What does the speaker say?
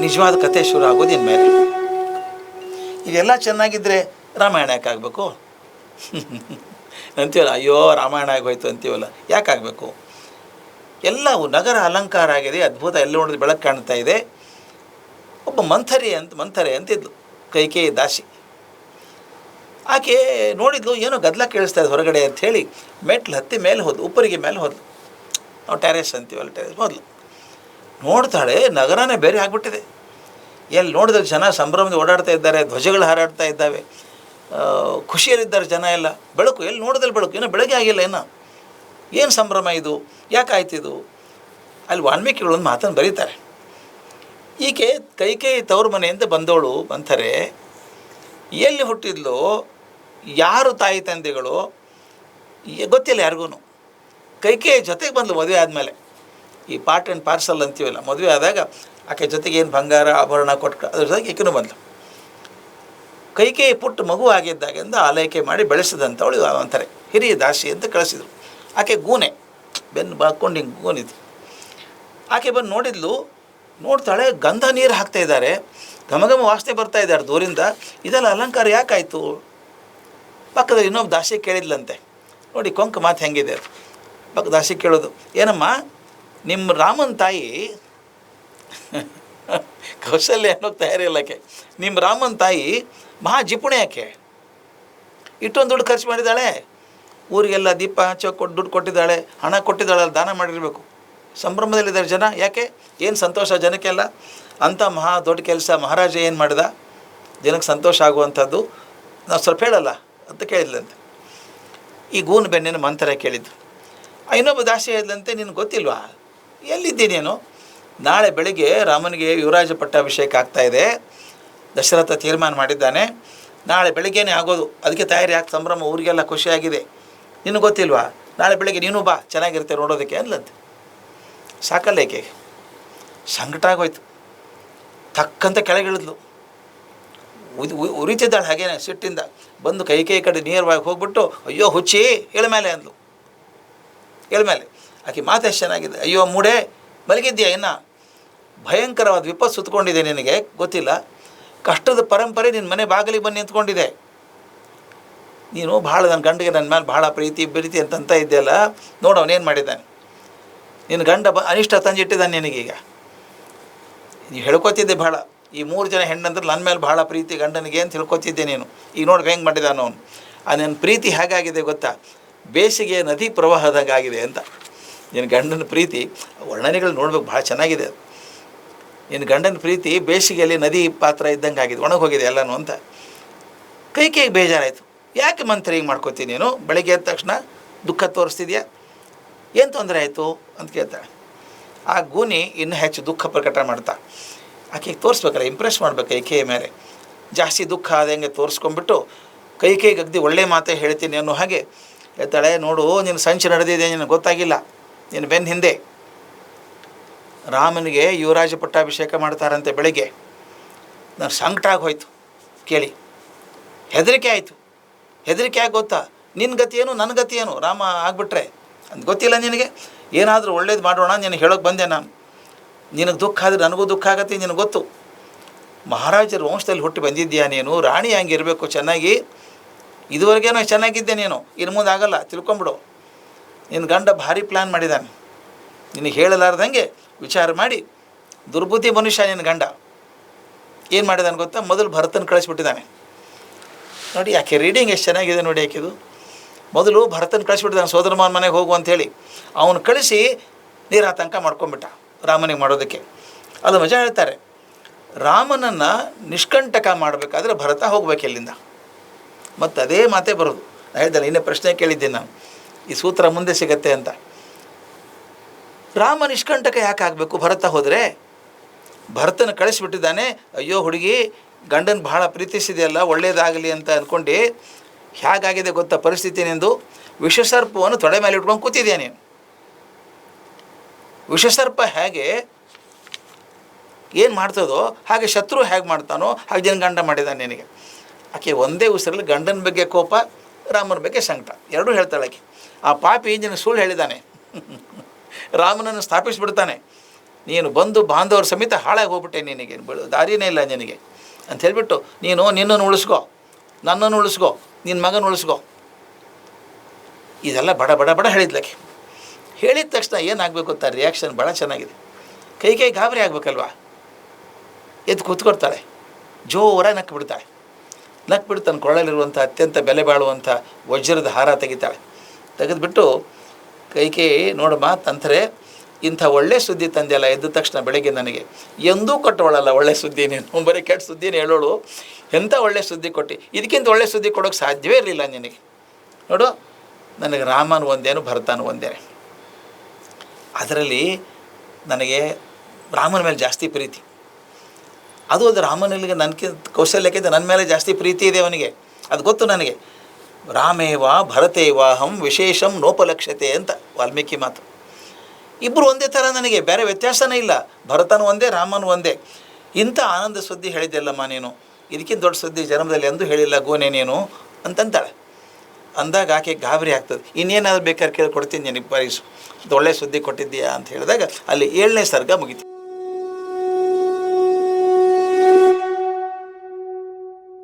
ನಿಜವಾದ ಕತೆ ಶುರು ಆಗೋದು ಇನ್ಮೇಲೆ. ಈಗೆಲ್ಲ ಚೆನ್ನಾಗಿದ್ದರೆ ರಾಮಾಯಣ ಯಾಕೆ ಆಗಬೇಕು ಅಂತೀವಲ್ಲ, ಅಯ್ಯೋ ರಾಮಾಯಣ ಆಗೋಯ್ತು ಅಂತೀವಲ್ಲ, ಯಾಕೆ ಆಗಬೇಕು? ಎಲ್ಲವೂ ನಗರ ಅಲಂಕಾರ ಆಗಿದೆ, ಅದ್ಭುತ, ಎಲ್ಲ ನೋಡಿದ್ರೆ ಬೆಳಕು ಕಾಣ್ತಾ ಇದೆ. ಒಬ್ಬ ಮಂಥರೆ ಅಂತಿದ್ಲು, ಕೈಕೇಯಿ ದಾಸಿ. ಆಕೆ ನೋಡಿದ್ಲು, ಏನೋ ಗದ್ದಲ ಕೇಳಿಸ್ತಾ ಇದೆ ಹೊರಗಡೆ ಅಂಥೇಳಿ ಮೆಟ್ಲು ಹತ್ತಿ ಮೇಲೆ ಹೋದ್ಲು, ಉಪ್ಪರಿಗೆ ಮೇಲೆ ಹೋದ್ಲು. ನಾವು ಟೆರೆಸ್ ಅಂತೀವಲ್ಲ, ಟೆರೆಸ್ ಹೋದ್ಲು. ನೋಡ್ತಾಳೆ, ನಗರನೇ ಬೇರೆ ಆಗಿಬಿಟ್ಟಿದೆ. ಎಲ್ಲಿ ನೋಡಿದ್ರೆ ಜನ ಸಂಭ್ರಮದಿಂದ ಓಡಾಡ್ತಾ ಇದ್ದಾರೆ, ಧ್ವಜಗಳು ಹಾರಾಡ್ತಾ ಇದ್ದಾವೆ, ಖುಷಿಯಲ್ಲಿದ್ದಾರೆ ಜನ ಎಲ್ಲ. ಬೆಳಕು, ಎಲ್ಲಿ ನೋಡಿದ್ರೆ ಬೆಳಕು, ಇನ್ನೂ ಬೆಳಗ್ಗೆ ಆಗಿಲ್ಲ, ಏನು ಸಂಭ್ರಮ ಇದು, ಯಾಕಾಯ್ತಿದು? ಅಲ್ಲಿ ವಾಲ್ಮೀಕಿಗಳು ಒಂದು ಮಾತನ್ನು ಬರೀತಾರೆ. ಈಕೆ ಕೈಕೇಯಿ ತವ್ರ ಮನೆಯಿಂದ ಬಂದವಳು ಅಂತಾರೆ. ಎಲ್ಲಿ ಹುಟ್ಟಿದ್ಲು, ಯಾರು ತಾಯಿ ತಂದೆಗಳು ಗೊತ್ತಿಲ್ಲ ಯಾರಿಗೂ. ಕೈಕೇಯಿ ಜೊತೆಗೆ ಬಂದಳು ಮದುವೆ ಆದಮೇಲೆ. ಈ ಪಾರ್ಟ್ ಆ್ಯಂಡ್ ಪಾರ್ಸಲ್ ಅಂತೀವಲ್ಲ, ಮದುವೆ ಆದಾಗ ಆಕೆ ಜೊತೆಗೆ ಏನು ಬಂಗಾರ ಆಭರಣ ಕೊಟ್ಟು ಅದ್ರ ಜೊತೆಗೆ ಈಕೆನೂ ಬಂದಳು. ಕೈಕೇಯಿ ಪುಟ್ಟ ಮಗು ಆಗಿದ್ದಾಗಿಂದ ಆಲೈಕೆ ಮಾಡಿ ಬೆಳೆಸಿದಂಥವಳು ಅಂತಾರೆ, ಹಿರಿಯ ದಾಸಿ ಅಂತ ಕಳಿಸಿದರು. ಆಕೆ ಗೂನೆ, ಬೆನ್ನು ಬಾಕೊಂಡು ಹಿಂಗೆ ಗೂನಿದ್ದು. ಆಕೆ ಬಂದು ನೋಡಿದ್ಲು, ನೋಡ್ತಾಳೆ, ಗಂಧ ನೀರು ಹಾಕ್ತಾ ಇದ್ದಾರೆ, ಘಮಘಮ ವಾಸನೆ ಬರ್ತಾ ಇದ್ದಾರೆ ದೂರಿಂದ. ಇದೆಲ್ಲ ಅಲಂಕಾರ ಯಾಕಾಯಿತು? ಪಕ್ಕದಲ್ಲಿ ಇನ್ನೊಬ್ಬ ದಾಸಿ ಕೇಳಿದ್ಲಂತೆ. ನೋಡಿ ಕೊಂಕ ಮಾತು ಹೆಂಗಿದೆ. ಪಕ್ಕ ದಾಸಿ ಕೇಳೋದು, ಏನಮ್ಮ ನಿಮ್ಮ ರಾಮನ ತಾಯಿ ಕೌಶಲ್ಯ ಅನ್ನೋಕ್ಕೆ ತಯಾರಿಲ್ಲಕ್ಕೆ, ನಿಮ್ಮ ರಾಮನ ತಾಯಿ ಮಹಾ ಜಿಪುಣೆ ಯಾಕೆ? ಇಷ್ಟೊಂದು ದುಡ್ಡು ಖರ್ಚು ಮಾಡಿದ್ದಾಳೆ, ಊರಿಗೆಲ್ಲ ದೀಪ ಹಚ್ಚೋಕೆ ದುಡ್ಡು ಕೊಟ್ಟಿದ್ದಾಳೆ, ಹಣ ಕೊಟ್ಟಿದ್ದಾಳೆ, ಅಲ್ಲಿ ದಾನ ಮಾಡಿರಬೇಕು. ಸಂಭ್ರಮದಲ್ಲಿದ್ದಾರೆ ಜನ, ಯಾಕೆ? ಏನು ಸಂತೋಷ ಜನಕ್ಕೆಲ್ಲ? ಅಂಥ ಮಹಾ ದೊಡ್ಡ ಕೆಲಸ ಮಹಾರಾಜ ಏನು ಮಾಡಿದ ಜನಕ್ಕೆ ಸಂತೋಷ ಆಗುವಂಥದ್ದು? ನಾವು ಸ್ವಲ್ಪ ಹೇಳಲ್ಲ ಅಂತ ಕೇಳಿದ್ಲಂತೆ. ಈ ಗೂನು ಬೆನ್ನಿನ ಮಂಥರ ಕೇಳಿದ್ದು. ಇನ್ನೊಬ್ಬ ದಾಸಿ ಹೇಳಿದಂತೆ, ನಿನಗೆ ಗೊತ್ತಿಲ್ವಾ, ಎಲ್ಲಿದ್ದೀನೇನು? ನಾಳೆ ಬೆಳಿಗ್ಗೆ ರಾಮನಿಗೆ ಯುವರಾಜ ಪಟ್ಟಾಭಿಷೇಕ ಆಗ್ತಾಯಿದೆ, ದಶರಥ ತೀರ್ಮಾನ ಮಾಡಿದ್ದಾನೆ, ನಾಳೆ ಬೆಳಿಗ್ಗೆನೇ ಆಗೋದು, ಅದಕ್ಕೆ ತಯಾರಿ ಯಾಕೆ ಸಂಭ್ರಮ, ಊರಿಗೆಲ್ಲ ಖುಷಿಯಾಗಿದೆ. ನಿನಗೆ ಗೊತ್ತಿಲ್ವಾ? ನಾಳೆ ಬೆಳಗ್ಗೆ ನೀನು ಬಾ, ಚೆನ್ನಾಗಿರುತ್ತೆ ನೋಡೋದಕ್ಕೆ ಅನ್ಲಂತೆ. ಸಾಕಲ್ಲ ಏಕೆಗೆ ಸಂಕಟ ಆಗೋಯ್ತು. ತಕ್ಕಂತ ಕೆಳಗಿಳಿದ್ಲು, ಉರಿತಿದ್ದಾಳೆ ಹಾಗೇನೆ ಸಿಟ್ಟಿಂದ. ಬಂದು ಕೈಕೇಯಿ ಕಡೆ ನೇರವಾಗಿ ಹೋಗ್ಬಿಟ್ಟು, ಅಯ್ಯೋ ಹುಚ್ಚಿ ಎಳ್ಮೇಲೆ ಅಂದ್ಲು. ಎಳ್ಮೇಲೆ ಆಕೆ ಮಾತು ಎಷ್ಟು ಚೆನ್ನಾಗಿದೆ. ಅಯ್ಯೋ ಮೂಡೆ, ಮಲಗಿದ್ಯಾ ಇನ್ನು? ಭಯಂಕರವಾದ ವಿಪತ್ತು ಸುತ್ತಕೊಂಡಿದೆ, ನಿನಗೆ ಗೊತ್ತಿಲ್ಲ? ಕಷ್ಟದ ಪರಂಪರೆ ನಿನ್ನ ಮನೆ ಬಾಗಿಲಿಗೆ ಬಂದು ನಿಂತ್ಕೊಂಡಿದೆ. ನೀನು ಭಾಳ ನನ್ನ ಗಂಡಿಗೆ ನನ್ನ ಮೇಲೆ ಭಾಳ ಪ್ರೀತಿ ಅಂತ ಇದ್ದೆಲ್ಲ, ನೋಡು ಅವನೇನು ಮಾಡಿದ್ದಾನೆ. ನಿನ್ನ ಗಂಡ ಅನಿಷ್ಟ ತಂಜಿಟ್ಟಿದ್ದಾನೆ ನಿನಗೀಗ. ನೀವು ಹೇಳ್ಕೊತಿದ್ದೆ ಭಾಳ, ಈ 3 ಜನ ಹೆಣ್ಣಂದ್ರೆ ನನ್ನ ಮೇಲೆ ಭಾಳ ಪ್ರೀತಿ ಗಂಡನಿಗೆ ಅಂತ ಹೇಳ್ಕೊತಿದ್ದೆ ನೀನು. ಈಗ ನೋಡಿ ಹೆಂಗೆ ಮಾಡಿದ್ದಾನು ಅವನು. ಆ ನನ್ನ ಪ್ರೀತಿ ಹೇಗಾಗಿದೆ ಗೊತ್ತಾ? ಬೇಸಿಗೆ ನದಿ ಪ್ರವಾಹದಾಗಿದೆ ಅಂತ. ನಿನ್ನ ಗಂಡನ ಪ್ರೀತಿ ವರ್ಣನೆಗಳು ನೋಡ್ಬೇಕು, ಭಾಳ ಚೆನ್ನಾಗಿದೆ ಅದು. ನಿನ್ನ ಗಂಡನ ಪ್ರೀತಿ ಬೇಸಿಗೆಯಲ್ಲಿ ನದಿ ಪಾತ್ರ ಇದ್ದಂಗೆ ಆಗಿದೆ, ಒಣಗೋಗಿದೆ ಎಲ್ಲನೂ ಅಂತ. ಕೈಕೇಯಿಗೆ ಬೇಜಾರಾಯಿತು. ಯಾಕೆ ಮಂತ್ರ ಹಿಂಗೆ ಮಾಡ್ಕೋತೀನಿ ನೀನು? ಬೆಳಗ್ಗೆ ಎದ್ದ ತಕ್ಷಣ ದುಃಖ ತೋರಿಸ್ತಿದ್ಯಾ, ಏನು ತೊಂದರೆ ಆಯಿತು ಅಂತ ಕೇಳ್ತಾಳೆ. ಆ ಗೂನಿ ಇನ್ನೂ ಹೆಚ್ಚು ದುಃಖ ಪ್ರಕಟ ಮಾಡ್ತಾ, ಆಕೆಗೆ ತೋರಿಸ್ಬೇಕಲ್ಲ, ಇಂಪ್ರೆಸ್ ಮಾಡ್ಬೇಕು ಕೈಕೇಯಿ ಮೇಲೆ. ಜಾಸ್ತಿ ದುಃಖ ಆದಂಗೆ ತೋರಿಸ್ಕೊಂಡ್ಬಿಟ್ಟು ಕೈಕೇಯಿಗೆ ಅಗದಿ ಒಳ್ಳೆ ಮಾತೇ ಹೇಳ್ತೀನಿ ಅನ್ನೋ ಹಾಗೆ ಹೇಳ್ತಾಳೆ. ನೋಡು, ನಿನ್ನ ಸಂಚು ನಡೆದಿದೆ, ನಿನಗೆ ಗೊತ್ತಾಗಿಲ್ಲ, ನಿನ್ನ ಬೆನ್ನ ಹಿಂದೆ ರಾಮನಿಗೆ ಯುವರಾಜ ಪಟ್ಟಾಭಿಷೇಕ ಮಾಡ್ತಾರಂತೆ ಬೆಳಗ್ಗೆ. ನಾನು ಸಂಕಟ ಆಗೋಯ್ತು ಕೇಳಿ, ಹೆದರಿಕೆ ಆಯಿತು. ಹೆದರಿಕೆ ಆಗಿ ಗೊತ್ತಾ, ನಿನ್ನ ಗತಿ ಏನು, ನನ್ನ ಗತಿ ಏನು, ರಾಮ ಆಗಿಬಿಟ್ರೆ ಅಂತ ಗೊತ್ತಿಲ್ಲ ನಿನಗೆ. ಏನಾದರೂ ಒಳ್ಳೇದು ಮಾಡೋಣ ನಿನಗೆ ಹೇಳೋಕೆ ಬಂದೆ ನಾನು. ನಿನಗೆ ದುಃಖ ಆದರೆ ನನಗೂ ದುಃಖ ಆಗತ್ತೆ, ನಿನಗೆ ಗೊತ್ತು. ಮಹಾರಾಜರ ವಂಶದಲ್ಲಿ ಹುಟ್ಟಿ ಬಂದಿದ್ದೀಯಾ ನೀನು, ರಾಣಿ ಹಂಗೆ ಇರಬೇಕು ಚೆನ್ನಾಗಿ. ಇದುವರೆಗೇನೋ ಚೆನ್ನಾಗಿದ್ದೆ ನೀನು, ಇನ್ನು ಮುಂದೆ ಆಗಲ್ಲ, ತಿಳ್ಕೊಂಬಿಡು. ನಿನ್ನ ಗಂಡ ಭಾರಿ ಪ್ಲ್ಯಾನ್ ಮಾಡಿದ್ದಾನೆ, ನಿನಗೆ ಹೇಳಲಾರ್ದಂಗೆ ವಿಚಾರ ಮಾಡಿ. ದುರ್ಬುದ್ಧಿ ಮನುಷ್ಯ ನಿನ್ನ ಗಂಡ. ಏನು ಮಾಡಿದಾನೆ ಗೊತ್ತಾ? ಮೊದಲು ಭರತನ ಕಳಿಸ್ಬಿಟ್ಟಿದ್ದಾನೆ. ನೋಡಿ ಯಾಕೆ ರೀಡಿಂಗ್ ಎಷ್ಟು ಚೆನ್ನಾಗಿದೆ ನೋಡಿ ಯಾಕಿದು. ಮೊದಲು ಭರತನ ಕಳಿಸ್ಬಿಟ್ಟಿದ್ದಾನೆ, ಸೋದರ ಮಾವನ ಮನೆಗೆ ಹೋಗು ಅಂಥೇಳಿ. ಅವನು ಕಳಿಸಿ ನೀರಾತಂಕ ಮಾಡ್ಕೊಂಬಿಟ್ಟ ರಾಮನಿಗೆ ಮಾಡೋದಕ್ಕೆ. ಅದು ಮಜಾ ಹೇಳ್ತಾರೆ, ರಾಮನನ್ನು ನಿಷ್ಕಂಟಕ ಮಾಡಬೇಕಾದ್ರೆ ಭರತ ಹೋಗ್ಬೇಕು ಎಲ್ಲಿಂದ. ಮತ್ತು ಅದೇ ಮಾತೇ ಬರೋದು. ನಾನು ಹೇಳ್ದಲ್ಲ, ಇನ್ನೇ ಪ್ರಶ್ನೆ ಕೇಳಿದ್ದೀನಿ ನಾನು, ಈ ಸೂತ್ರ ಮುಂದೆ ಸಿಗತ್ತೆ ಅಂತ. ರಾಮ ನಿಷ್ಕಂಟಕ ಯಾಕೆ ಆಗಬೇಕು? ಭರತ ಹೋದರೆ ಭರತನ ಕಳಿಸ್ಬಿಟ್ಟಿದ್ದಾನೆ. ಅಯ್ಯೋ ಹುಡುಗಿ, ಗಂಡನ ಭಾಳ ಪ್ರೀತಿಸಿದೆಯಲ್ಲ, ಒಳ್ಳೇದಾಗಲಿ ಅಂತ ಅಂದ್ಕೊಂಡು ಹೇಗಾಗಿದೆ ಗೊತ್ತಾ ಪರಿಸ್ಥಿತಿ ನಿಂದು? ವಿಷಸರ್ಪವನ್ನು ತೊಡೆ ಮೇಲೆ ಇಟ್ಕೊಂಡು ಕೂತಿದ್ಯಾ ನೀನು. ವಿಷಸರ್ಪ ಹೇಗೆ ಏನು ಮಾಡ್ತದೋ ಹಾಗೆ ಶತ್ರು ಹೇಗೆ ಮಾಡ್ತಾನೋ ಹಾಗೆ ಜನ ಗಂಡ ಮಾಡಿದ್ದಾನೆ ನಿನಗೆ. ಆಕೆ ಒಂದೇ ಉಸಿರಲ್ಲಿ ಗಂಡನ ಬಗ್ಗೆ ಕೋಪ, ರಾಮನ ಬಗ್ಗೆ ಸಂಕಟ ಎರಡೂ ಹೇಳ್ತಾಳೆ ಆಕೆ. ಆ ಪಾಪಿ ನಿನಗೆ ಸುಳ್ಳು ಹೇಳಿದ್ದಾನೆ, ರಾಮನನ್ನು ಸ್ಥಾಪಿಸಿಬಿಡ್ತಾನೆ. ನೀನು ಬಂದು ಬಾಂಧವ್ರ ಸಮೇತ ಹಾಳಾಗಿ ಹೋಗ್ಬಿಟ್ಟೆ, ನಿನಗೆ ದಾರಿನೇ ಇಲ್ಲ ನಿನಗೆ ಅಂತ ಹೇಳಿಬಿಟ್ಟು ನೀನು ನಿನ್ನನ್ನು ಉಳಿಸ್ಕೋ, ನನ್ನನ್ನು ಉಳಿಸ್ಕೋ, ನಿನ್ನ ಮಗನ ಉಳಿಸ್ಕೋ. ಇದೆಲ್ಲ ಬಡ ಬಡ ಬಡ ಹೇಳಿದ್ಲಕ್ಕೆ. ಹೇಳಿದ ತಕ್ಷಣ ಏನಾಗಬೇಕು ಅಂತ ರಿಯಾಕ್ಷನ್ ಭಾಳ ಚೆನ್ನಾಗಿದೆ. ಕೈ ಗಾಬರಿ ಆಗಬೇಕಲ್ವಾ, ಎದ್ದು ಕೂತ್ಕೊಡ್ತಾಳೆ, ಜೋರಾಗಿ ನಕ್ಕು ಬಿಡ್ತಾಳೆ. ನಕ್ಬಿಟ್ಟು ತನ್ನ ಕೊಳ್ಳಲಿರುವಂಥ ಅತ್ಯಂತ ಬೆಲೆ ಬಾಳುವಂಥ ವಜ್ರದ ಹಾರ ತೆಗಿತಾಳೆ. ತೆಗೆದುಬಿಟ್ಟು ಕೈಕೇಯಿ ನೋಡಮ್ಮ ತಂತ್ರೆ, ಇಂಥ ಒಳ್ಳೆ ಸುದ್ದಿ ತಂದೆಯಲ್ಲ ಎದ್ದ ತಕ್ಷಣ ಬೆಳಗ್ಗೆ ನನಗೆ. ಎಂದೂ ಕೊಟ್ಟವಳಲ್ಲ ಒಳ್ಳೆ ಸುದ್ದಿ, ನೀನು ಬರೀ ಕೆಟ್ಟ ಸುದ್ದಿನ ಹೇಳೋಳು. ಎಂಥ ಒಳ್ಳೆ ಸುದ್ದಿ ಕೊಟ್ಟು, ಇದಕ್ಕಿಂತ ಒಳ್ಳೆ ಸುದ್ದಿ ಕೊಡೋಕ್ಕೆ ಸಾಧ್ಯವೇ ಇರಲಿಲ್ಲ ನಿನಗೆ. ನೋಡು, ನನಗೆ ರಾಮನು ಒಂದೇನು ಭರತನು ಒಂದೇನೆ. ಅದರಲ್ಲಿ ನನಗೆ ರಾಮನ ಮೇಲೆ ಜಾಸ್ತಿ ಪ್ರೀತಿ. ಅದು ಒಂದು ರಾಮನಿಗೆ ನನಗಿಂತ ಕೌಶಲ್ಯಕ್ಕಿಂತ ನನ್ನ ಮೇಲೆ ಜಾಸ್ತಿ ಪ್ರೀತಿ ಇದೆ ಅವನಿಗೆ, ಅದು ಗೊತ್ತು ನನಗೆ. ರಾಮೇವ ಭರತೇವಾಹಂ ವಿಶೇಷಂ ನೋಪಲಕ್ಷ್ಯತೆ ಅಂತ ವಾಲ್ಮೀಕಿ ಮಾತು. ಇಬ್ಬರು ಒಂದೇ ಥರ ನನಗೆ, ಬೇರೆ ವ್ಯತ್ಯಾಸನೇ ಇಲ್ಲ. ಭರತನು ಒಂದೇ, ರಾಮನು ಒಂದೇ. ಇಂಥ ಆನಂದ ಸುದ್ದಿ ಹೇಳಿದ್ದೆಲ್ಲಮ್ಮ ನೀನು, ಇದಕ್ಕಿಂತ ದೊಡ್ಡ ಸುದ್ದಿ ಜನ್ಮದಲ್ಲಿ ಎಂದೂ ಹೇಳಿಲ್ಲ ಗೋನೆ ನೀನು ಅಂತಂತಾಳೆ. ಅಂದಾಗ ಆಕೆ ಗಾಬರಿ ಆಗ್ತದೆ. ಇನ್ನೇನಾದ್ರು ಬೇಕಾದ್ರೆ ಕೇಳ್ಕೊಡ್ತೀನಿ, ನಿನಗೆ ಬಾರಿಸು, ಒಳ್ಳೆ ಸುದ್ದಿ ಕೊಟ್ಟಿದ್ದೀಯಾ ಅಂತ ಹೇಳಿದಾಗ ಅಲ್ಲಿ 7ನೇ ಸರ್ಗ ಮುಗಿತು.